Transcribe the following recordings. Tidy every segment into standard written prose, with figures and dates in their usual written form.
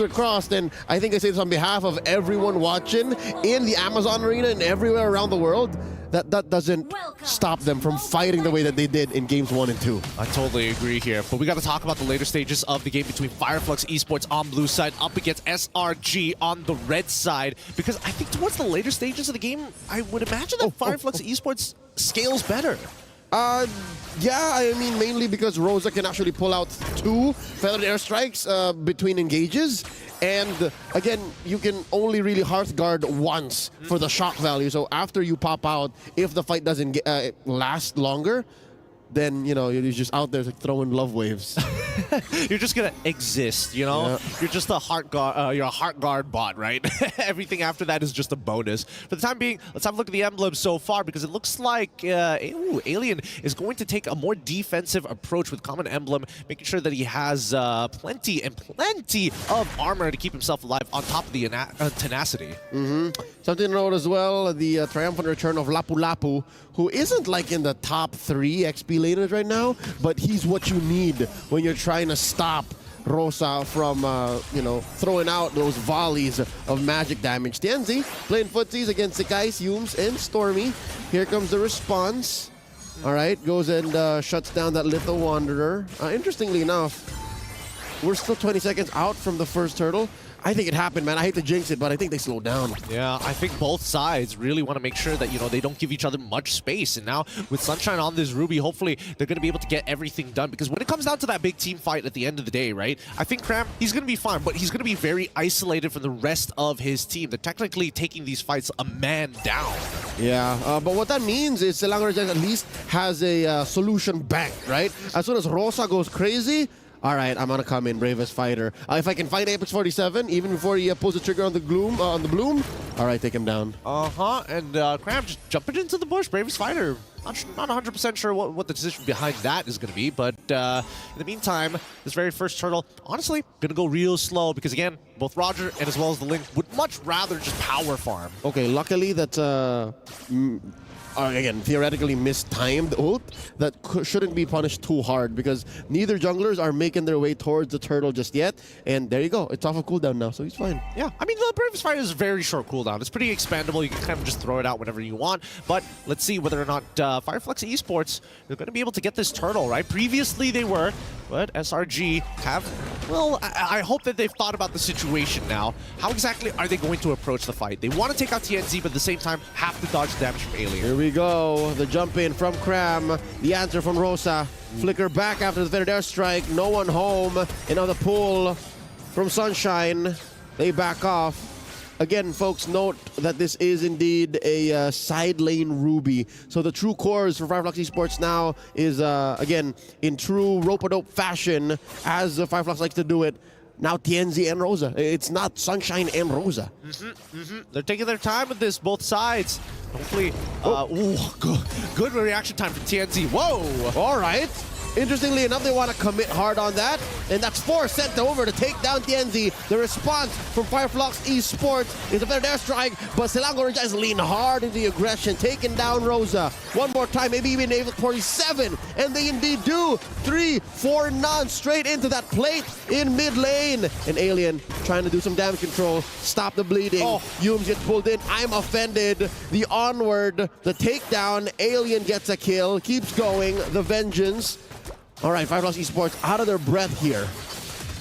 are crossed, and I think I say this on behalf of everyone watching in the Amazon arena and everywhere around the world, that doesn't stop them from fighting the way that they did in games 1 and 2. I totally agree here, but we got to talk about the later stages of the game between Flux Esports on blue side up against SRG on the red side, because I think towards the later stages of the game, I would imagine that Flux Esports scales better. Yeah, I mean, mainly because Rosa can actually pull out 2 feathered airstrikes between engages. And again, you can only really hearth guard once for the shock value. So after you pop out, if the fight doesn't last longer, then, you know, you're just out there throwing love waves. You're just gonna exist, you know? Yeah. You're just a heart guard, you're a heart guard bot, right? Everything after that is just a bonus. For the time being, let's have a look at the emblems so far, because it looks like Alien is going to take a more defensive approach with common emblem, making sure that he has plenty of armor to keep himself alive on top of the tenacity. Something to note as well, the triumphant return of Lapu Lapu, who isn't like in the top 3 XP laners right now, but he's what you need when you're trying to stop Rosa from, you know, throwing out those volleys of magic damage. Tianzi playing footsies against Sekais, Yumes, and Stormy. Here comes the response. All right, goes and shuts down that Little Wanderer. Interestingly enough, we're still 20 seconds out from the first turtle. I think it happened, man. I hate to jinx it, but I think they slowed down. Yeah, I think both sides really want to make sure that, you know, they don't give each other much space. And now with Sunshine on this Ruby, hopefully they're going to be able to get everything done. Because when it comes down to that big team fight at the end of the day, right, I think Cram, he's going to be fine, but he's going to be very isolated from the rest of his team. They're technically taking these fights a man down. Yeah, but what that means is Selangor at least has a solution bank, right? As soon as Rosa goes crazy, all right, I'm gonna come in, bravest fighter. If I can fight Apex 47, even before he pulls the trigger on the Bloom, all right, take him down. And Cram just jumping into the bush, bravest fighter. Not 100% sure what the decision behind that is going to be, but in the meantime, this very first turtle, honestly, going to go real slow because, again, both Roger and as well as the Link would much rather just power farm. Okay, luckily that, again, theoretically mistimed ult that shouldn't be punished too hard because neither junglers are making their way towards the turtle just yet. And there you go. It's off of cooldown now, so he's fine. Yeah, I mean, the Bravest Fighter is a very short cooldown. It's pretty expandable. You can kind of just throw it out whenever you want. But let's see whether or not Flux Esports are going to be able to get this turtle, right? Previously they were, but SRG have, well, I hope that they've thought about the situation now. How exactly are they going to approach the fight? They want to take out TNZ, but at the same time have to dodge the damage from Alien. Here we go. The jump in from Cram. The answer from Rosa. Flicker back after the feathered airstrike. No one home. Another pull from Sunshine. They back off. Again, folks, note that this is indeed a side lane Ruby. So the true cores for Flux Esports now is, again, in true rope-a-dope fashion, as Flux likes to do it. Now TNZ and Rosa. It's not Sunshine and Rosa. They're taking their time with this, both sides. Hopefully, good reaction time from TNZ. Whoa! All right. Interestingly enough, they want to commit hard on that, and that's 4 sent over to take down TNZ. The response from Flux Esports is a better airstrike, but Selangor just lean hard into the aggression, taking down Rosa. One more time, maybe even Apex 47, and they indeed do. 3, 4, none straight into that plate in mid lane. And Alien trying to do some damage control, stop the bleeding. Yumes gets pulled in. I'm offended. The onward, the takedown. Alien gets a kill, keeps going. The vengeance. All right, Flux Esports out of their breath here.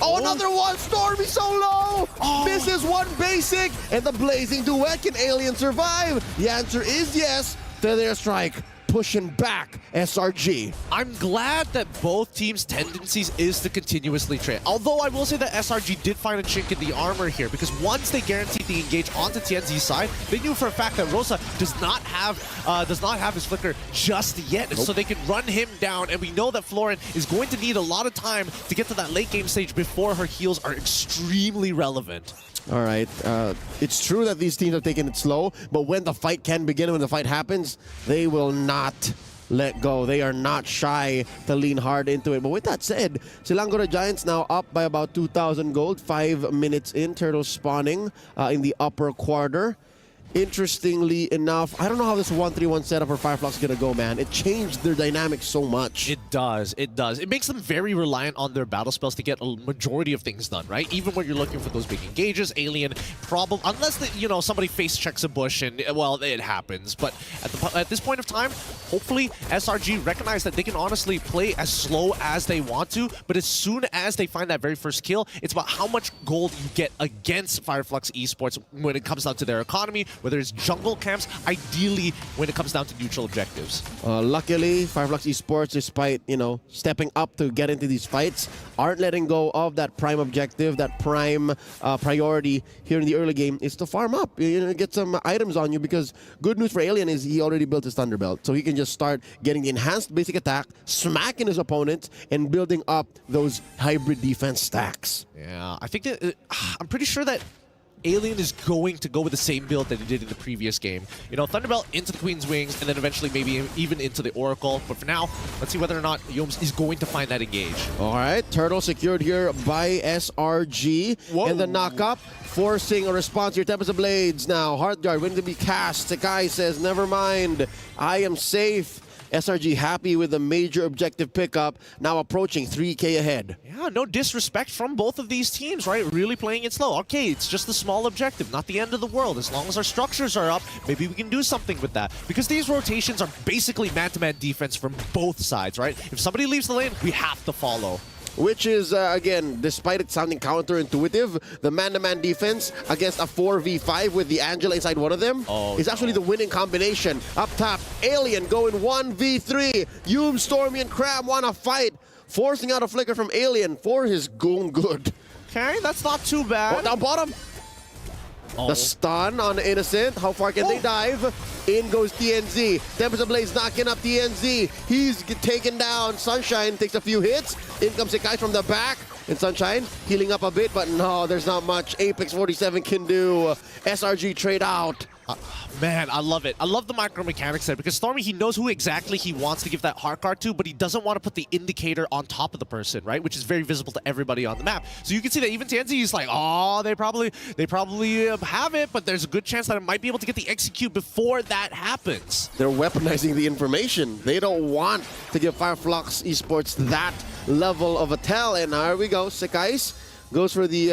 Oh, another one! Stormy so low! Misses one basic! And the blazing duet, can Alien survive? The answer is yes. Their airstrike pushing back SRG. I'm glad that both teams' tendencies is to continuously trade. Although I will say that SRG did find a chink in the armor here, because once they guaranteed the engage onto TNZ's side, they knew for a fact that Rosa does not have his flicker just yet, so they can run him down. And we know that Florin is going to need a lot of time to get to that late game stage before her heals are extremely relevant. All right, it's true that these teams have taken it slow, but when the fight can begin, when the fight happens, they will not let go. They are not shy to lean hard into it. But with that said, Selangor Giants now up by about 2,000 gold, 5 minutes in, turtles spawning in the upper quarter. interestingly enough, I don't know how this 1-3-1 setup for Fireflux is going to go, man. It changed their dynamics so much. It does. It does. It makes them very reliant on their battle spells to get a majority of things done, right? Even when you're looking for those big engages, Alien, problem, unless somebody face checks a bush and, well, it happens. But at this point of time, hopefully SRG recognize that they can honestly play as slow as they want to, but as soon as they find that very first kill, it's about how much gold you get against Fireflux Esports when it comes down to their economy, whether it's jungle camps, ideally when it comes down to neutral objectives. Luckily, Fireflux Esports, despite, stepping up to get into these fights, aren't letting go of that prime objective, that prime priority here in the early game is to farm up, get some items on you, because good news for Alien is he already built his Thunderbolt, so he can just start getting the enhanced basic attack, smacking his opponent, and building up those hybrid defense stacks. Yeah, I think that, I'm pretty sure that Alien is going to go with the same build that he did in the previous game. Thunderbolt into the Queen's Wings, and then eventually maybe even into the Oracle. But for now, let's see whether or not Yomes is going to find that engage. All right, Turtle secured here by SRG. Whoa. And the knock-up, forcing a response here. Tempest of Blades now. Heartguard waiting to be cast. Sakai says, never mind, I am safe. SRG happy with the major objective pickup, now approaching 3K ahead. Yeah, no disrespect from both of these teams, right? Really playing it slow. Okay, it's just a small objective, not the end of the world. As long as our structures are up, maybe we can do something with that. Because these rotations are basically man-to-man defense from both sides, right? If somebody leaves the lane, we have to follow. Which is, again, despite it sounding counterintuitive, the man-to-man defense against a 4v5 with the Angela inside one of them is actually the winning combination. Up top, Alien going 1v3. Yume, Stormy, and Cram want to fight, forcing out a flicker from Alien for his own good. Okay, that's not too bad. Oh, down bottom. The stun on the Innocent. How far can they dive? In goes TNZ. Tempest Blaze knocking up TNZ. He's taken down. Sunshine takes a few hits. In comes Sakai from the back. And Sunshine healing up a bit, but no, there's not much Apex 47 can do. SRG trade out. Man, I love it. I love the micro mechanics there because Stormy, he knows who exactly he wants to give that heart card to, but he doesn't want to put the indicator on top of the person, right? Which is very visible to everybody on the map. So you can see that even TNZ is like, oh, they probably have it, but there's a good chance that it might be able to get the execute before that happens. They're weaponizing the information. They don't want to give Fireflux Esports that level of a tell. And here we go. Sakais goes for the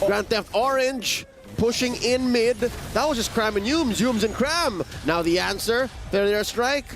Grand Theft Orange. Pushing in mid. That was just Cram and Yumes. Yumes and Cram. Now the answer. Their strike.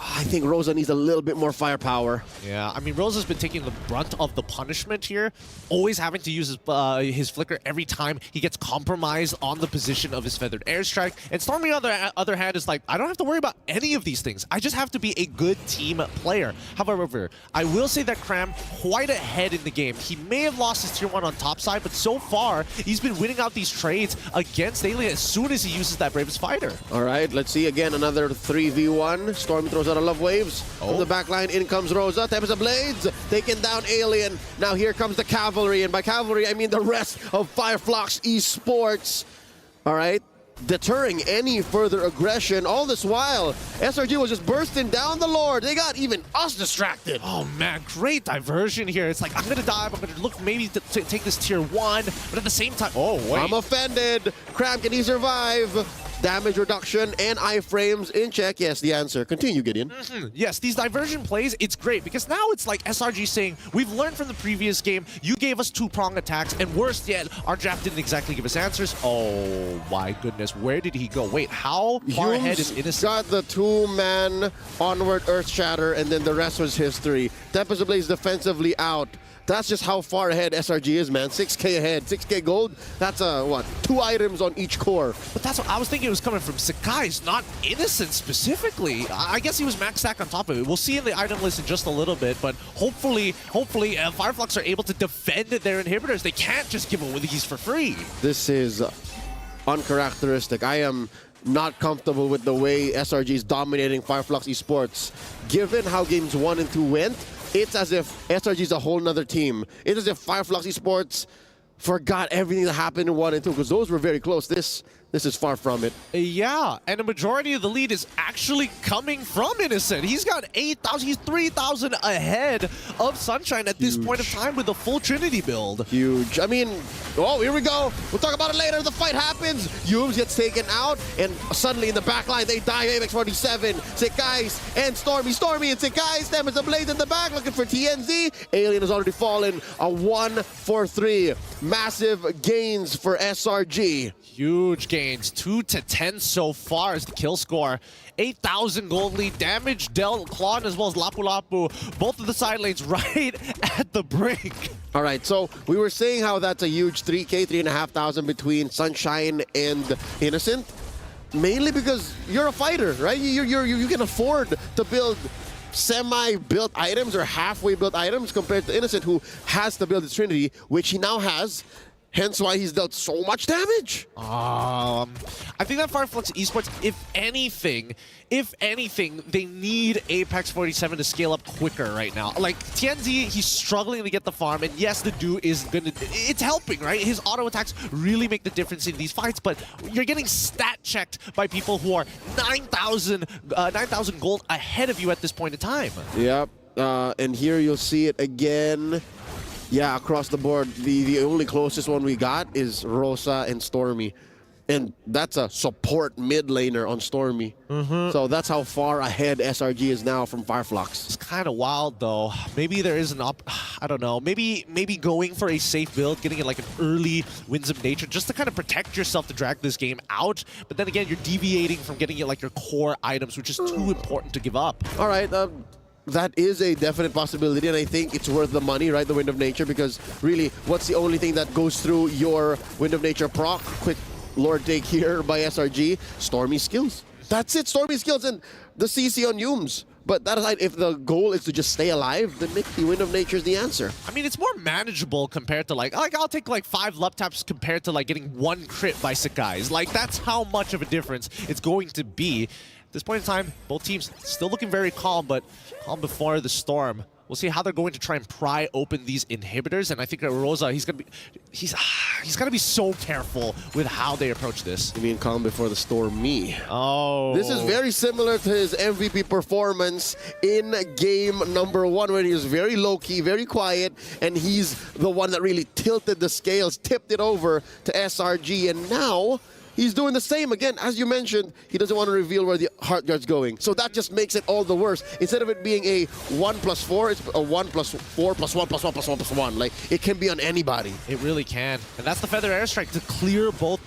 I think Rosa needs a little bit more firepower. Yeah, I mean, Rosa's been taking the brunt of the punishment here, always having to use his flicker every time he gets compromised on the position of his feathered airstrike. And Stormy, on the other hand, is like, I don't have to worry about any of these things. I just have to be a good team player. However, I will say that Cram quite ahead in the game. He may have lost his tier 1 on top side, but so far, he's been winning out these trades against Alien as soon as he uses that Bravest Fighter. All right, let's see again, another 3v1. Stormy throws out a love waves. From the back line, in comes Rosa. Tempest of Blades, taking down Alien. Now here comes the cavalry, and by cavalry, I mean the rest of Fireflux Esports. All right, deterring any further aggression. All this while, SRG was just bursting down the Lord. They got even us distracted. Oh man, great diversion here. It's like, I'm gonna dive, I'm gonna look maybe to take this tier 1, but at the same time, oh wait. I'm offended. Cram, can he survive? Damage reduction and iframes in check. Yes, the answer. Continue, Gideon. Yes, these diversion plays, it's great because now it's like SRG saying, we've learned from the previous game, you gave us 2-prong attacks, and worse yet, our draft didn't exactly give us answers. Oh my goodness, where did he go? Wait, how far ahead is Innocent? Got the 2-man onward Earth Shatter, and then the rest was history. Tempest Blaze defensively out. That's just how far ahead SRG is, man. 6K ahead, 6K gold. That's, what, 2 items on each core. But that's what I was thinking. It was coming from Sakai's, not Innocent specifically. I guess he was max stack on top of it. We'll see in the item list in just a little bit, but hopefully, Fireflux are able to defend their inhibitors. They can't just give away these for free. This is uncharacteristic. I am not comfortable with the way SRG is dominating Fireflux Esports. Given how games 1 and 2 went, it's as if SRG is a whole nother team. It's as if Fireflux Esports forgot everything that happened in 1 and 2, because those were very close. This This is far from it. Yeah, and a majority of the lead is actually coming from Innocent. He's got 8,000, he's 3,000 ahead of Sunshine at this point of time with the full Trinity build. Huge. I mean, oh, here we go. We'll talk about it later. The fight happens. Yumes gets taken out, and suddenly in the back line, they die. AMX47, Sekais, and Stormy, and Sekais. Them is a Blaze in the back looking for TNZ. Alien has already fallen. A 1-for-3. Massive gains for SRG. Huge gains, 2-10 so far is the kill score. 8,000 gold lead, damage dealt Klon as well as Lapu Lapu. Both of the side lanes right at the brink. All right, so we were saying how that's a huge 3K, 3,500 between Sunshine and Innocent. Mainly because you're a fighter, right? You can afford to build semi-built items or halfway built items compared to Innocent, who has to build his Trinity, which he now has. Hence why he's dealt so much damage. I think that Flux Esports, if anything, they need Apex 47 to scale up quicker right now. Like, TNZ, he's struggling to get the farm, and yes, the do is gonna, it's helping, right? His auto attacks really make the difference in these fights, but you're getting stat checked by people who are 9,000 gold ahead of you at this point in time. Yep, and here you'll see it again. Yeah, across the board, the only closest one we got is Rosa and Stormy. And that's a support mid laner on Stormy. So that's how far ahead SRG is now from Flux. It's kind of wild, though. Maybe there is an I don't know. Maybe going for a safe build, getting it like an early Winds of Nature, just to kind of protect yourself to drag this game out. But then again, you're deviating from getting it like your core items, which is too important to give up. All right, that is a definite possibility, and I think it's worth the money, right? The Wind of Nature, because really, what's the only thing that goes through your Wind of Nature proc? Quick Lord take here by SRG. Stormy skills. That's it, Stormy skills and the CC on Yumes. But that aside, if the goal is to just stay alive, then the Wind of Nature is the answer. I mean, it's more manageable compared to like I'll take like 5 love taps compared to like getting 1 crit by Sekais. Like, that's how much of a difference it's going to be. At this point in time, both teams still looking very calm, but calm before the storm. We'll see how they're going to try and pry open these inhibitors, and I think that Rosa, he's gonna be so careful with how they approach this. You mean calm before the storm? Me. Oh. This is very similar to his MVP performance in game number 1, when he was very low-key, very quiet, and he's the one that really tilted the scales, tipped it over to SRG, and now he's doing the same again. As you mentioned, he doesn't want to reveal where the heart guard's going. So that just makes it all the worse. Instead of it being a 1+4, it's a 1+4 +1+1+1+1. Like, it can be on anybody. It really can. And that's the Feather Airstrike to clear both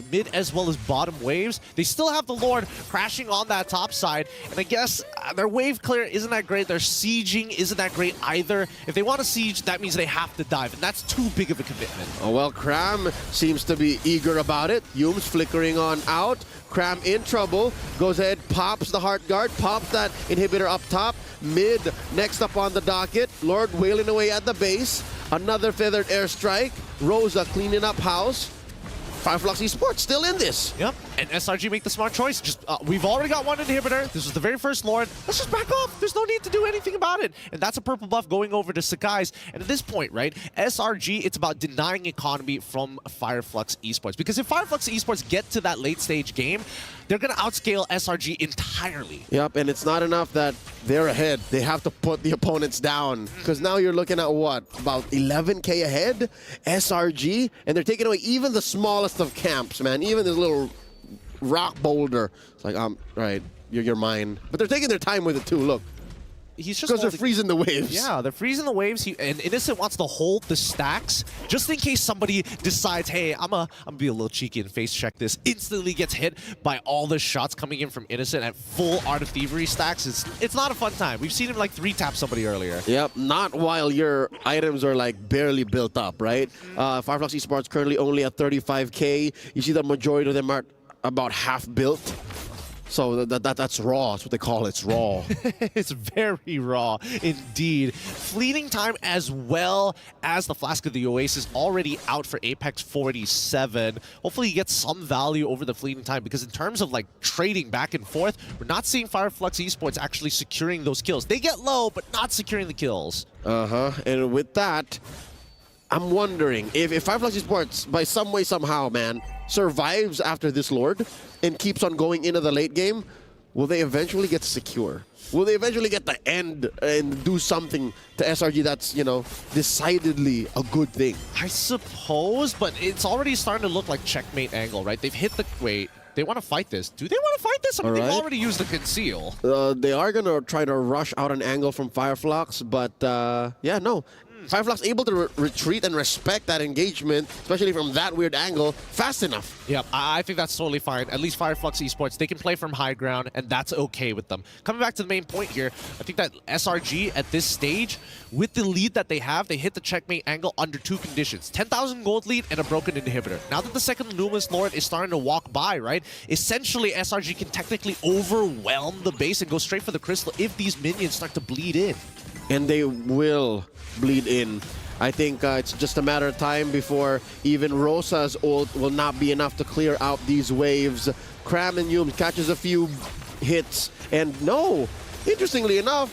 mid as well as bottom waves. They still have the Lord crashing on that top side. And I guess their wave clear isn't that great. Their sieging isn't that great either. If they want to siege, that means they have to dive. And that's too big of a commitment. Oh, well, Cram seems to be eager about it. Yumes flickering on out. Cram in trouble. Goes ahead, pops the heart guard, pops that inhibitor up top. Mid, next up on the docket. Lord wailing away at the base. Another feathered airstrike. Rosa cleaning up house. Flux Esports still in this. Yep, and SRG make the smart choice. Just we've already got 1 inhibitor. This was the very first Lord. Let's just back off. There's no need to do anything about it. And that's a purple buff going over to Sekais. And at this point, right, SRG, it's about denying economy from Flux Esports. Because if Flux Esports get to that late stage game, they're going to outscale SRG entirely. Yep, and it's not enough that they're ahead. They have to put the opponents down. Because now you're looking at what? About 11K ahead? SRG? And they're taking away even the smallest of camps, man. Even this little rock boulder. It's like, right, you're mine. But they're taking their time with it too, look. He's just because they're freezing the waves. Yeah, they're freezing the waves. And Innocent wants to hold the stacks just in case somebody decides, hey, I'm gonna be a little cheeky and face check this. Instantly gets hit by all the shots coming in from Innocent at full Art of Thievery stacks. It's not a fun time. We've seen him like 3-tap somebody earlier. Yep, not while your items are like barely built up, right? Flux Esports currently only at 35K. You see the majority of them are about half built. So that's raw. That's what they call it. It's raw. It's very raw indeed. Fleeting time as well as the Flask of the Oasis already out for Apex 47. Hopefully he gets some value over the fleeting time, because in terms of like trading back and forth, we're not seeing Flux Esports actually securing those kills. They get low, but not securing the kills. And with that, I'm wondering if Flux Esports, by some way, somehow, man, survives after this Lord and keeps on going into the late game, will they eventually get secure? Will they eventually get the end and do something to SRG that's, you know, decidedly a good thing? I suppose, but it's already starting to look like checkmate angle, right? They've hit the... Wait, they want to fight this. Do they want to fight this? I mean, they've already used the conceal. They are going to try to rush out an angle from Fireflux, but yeah, no. Fireflux able to retreat and respect that engagement, especially from that weird angle, fast enough. Yep, I think that's totally fine. At least Fireflux Esports, they can play from high ground, and that's okay with them. Coming back to the main point here, I think that SRG at this stage, with the lead that they have, they hit the checkmate angle under 2 conditions. 10,000 gold lead and a broken inhibitor. Now that the second Luminous Lord is starting to walk by, right, essentially SRG can technically overwhelm the base and go straight for the crystal if these minions start to bleed in. And they will bleed in. I think it's just a matter of time before even Rosa's ult will not be enough to clear out these waves. Cram and Yume catches a few hits, and no, interestingly enough,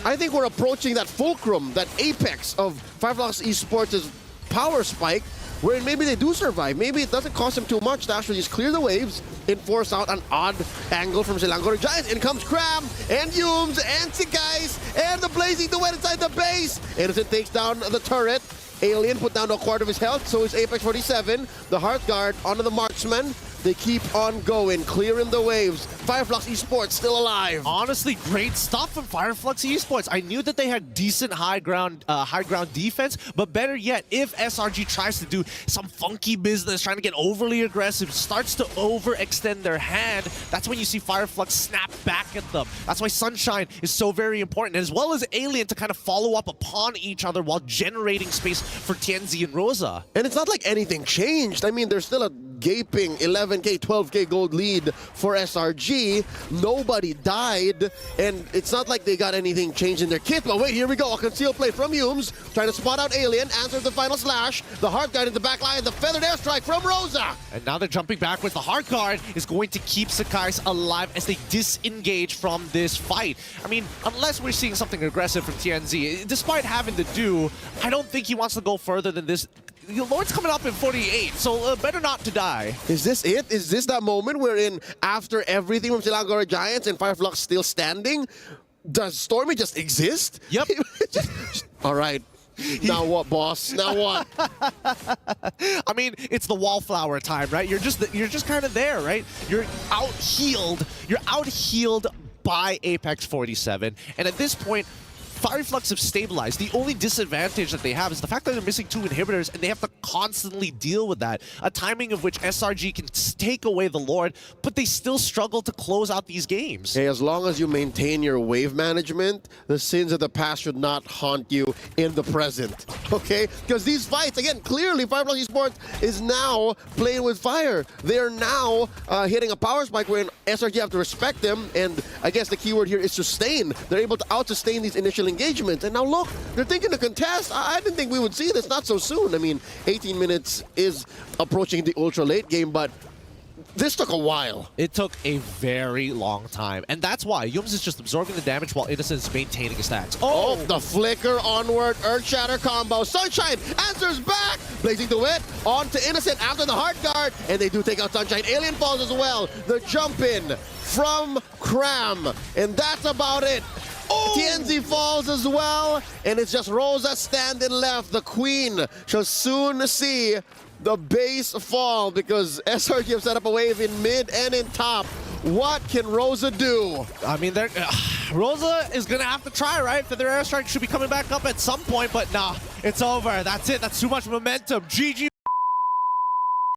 I think we're approaching that fulcrum, that apex of Fireflux Esports' power spike, where maybe they do survive. Maybe it doesn't cost them too much to actually just clear the waves and force out an odd angle from Selangor Giants. In comes Cram and Yumes and Sikais and the Blazing Duet inside the base. Innocent takes down the turret. Alien put down to a quarter of his health, so is Apex 47. The Heart Guard onto the Marksman. They keep on going, clearing the waves. Fireflux Esports still alive. Honestly, great stuff from Fireflux Esports. I knew that they had decent high ground defense, but better yet, if SRG tries to do some funky business, trying to get overly aggressive, starts to overextend their hand, that's when you see Fireflux snap back at them. That's why Sunshine is so very important, as well as Alien to kind of follow up upon each other while generating space for Tianzi and Rosa. And it's not like anything changed. I mean, there's still a gaping 11K, 12K gold lead for SRG. Nobody died, and it's not like they got anything changed in their kit. But wait, here we go. A concealed play from Yumes, trying to spot out Alien, answers the final slash. The Heart Guard in the back line, the feathered airstrike from Rosa. And now they're jumping backwards. The Heart Guard is going to keep Sakai's alive as they disengage from this fight. I mean, unless we're seeing something aggressive from TNZ, despite having the do, I don't think he wants to go further than this. The Lord's coming up in 48, so better not to die. Is this it? Is this that moment wherein after everything from Selangor Giants and Fireflux still standing, does Stormy just exist? Yep. All right. Now what, boss? Now what? I mean, it's the wallflower time, right? You're just kind of there, right? You're out-healed. You're out-healed by Apex 47, and at this point, Fireflux have stabilized. The only disadvantage that they have is the fact that they're missing 2 inhibitors and they have to constantly deal with that. A timing of which SRG can take away the Lord, but they still struggle to close out these games. Hey, as long as you maintain your wave management, the sins of the past should not haunt you in the present, okay? Because these fights, again, clearly Fireflux Esports is now playing with fire. They're now hitting a power spike where SRG have to respect them, and I guess the keyword here is sustain. They're able to out-sustain these initial engagement. And now look, they're thinking to contest. I didn't think we would see this, not so soon. I mean, 18 minutes is approaching the ultra late game, but this took a while. It took a very long time. And that's why Yumes is just absorbing the damage while Innocent is maintaining his stacks. Oh, the flicker onward Earth Shatter combo. Sunshine answers back. Blazing Duet onto Innocent after the Heart Guard. And they do take out Sunshine. Alien falls as well. The jump in from Cram. And that's about it. Oh. TNZ falls as well, and it's just Rosa standing left. The Queen shall soon see the base fall because SRG have set up a wave in mid and in top. What can Rosa do? I mean, Rosa is going to have to try, right? Feather Airstrike should be coming back up at some point, but nah, it's over. That's it. That's too much momentum. GG.